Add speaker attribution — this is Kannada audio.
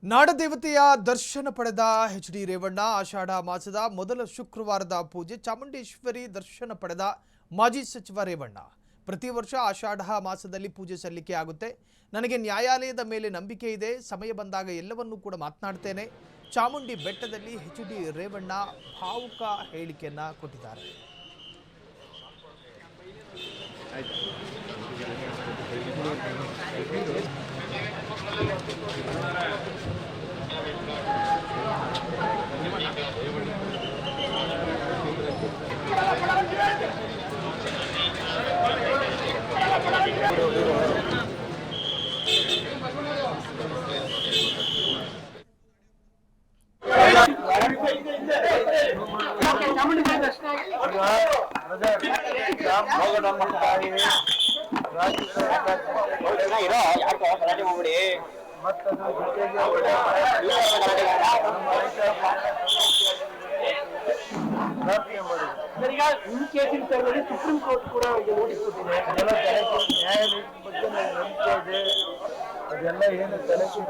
Speaker 1: ನಾಡದೇವತೆಯ ದರ್ಶನ ಪಡೆದ ಎಚ್.ಡಿ. ರೇವಣ್ಣ ಆಷಾಢ ಮಾಸದ ಮೊದಲ ಶುಕ್ರವಾರದ ಪೂಜೆ ಚಾಮುಂಡೇಶ್ವರಿ ದರ್ಶನ ಪಡೆದ ಮಾಜಿ ಸಚಿವ ರೇವಣ್ಣ ಪ್ರತಿ ವರ್ಷ ಆಷಾಢ ಮಾಸದಲ್ಲಿ ಪೂಜೆ ಸಲ್ಲಿಕೆ ಆಗುತ್ತೆ. ನನಗೆ ನ್ಯಾಯಾಲಯದ ಮೇಲೆ ನಂಬಿಕೆ ಇದೆ. ಸಮಯ ಬಂದಾಗ ಎಲ್ಲವನ್ನೂ ಕೂಡ ಮಾತನಾಡ್ತೇನೆ. ಚಾಮುಂಡಿ ಬೆಟ್ಟದಲ್ಲಿ ಎಚ್.ಡಿ. ರೇವಣ್ಣ ಭಾವುಕ ಹೇಳಿಕೆಯನ್ನ ಕೊಟ್ಟಿದ್ದಾರೆ.
Speaker 2: ಸುಪ್ರೀಂ ಕೋರ್ಟ್ ಕೂಡ ನೋಟಿಸ್ ಕೊಟ್ಟಿದೆ. ನ್ಯಾಯಾಲಯದ ಬಗ್ಗೆ ನಂಬಿಕೆ ಇದೆ. ಅದೆಲ್ಲ ಏನು ತಲೆಗೆ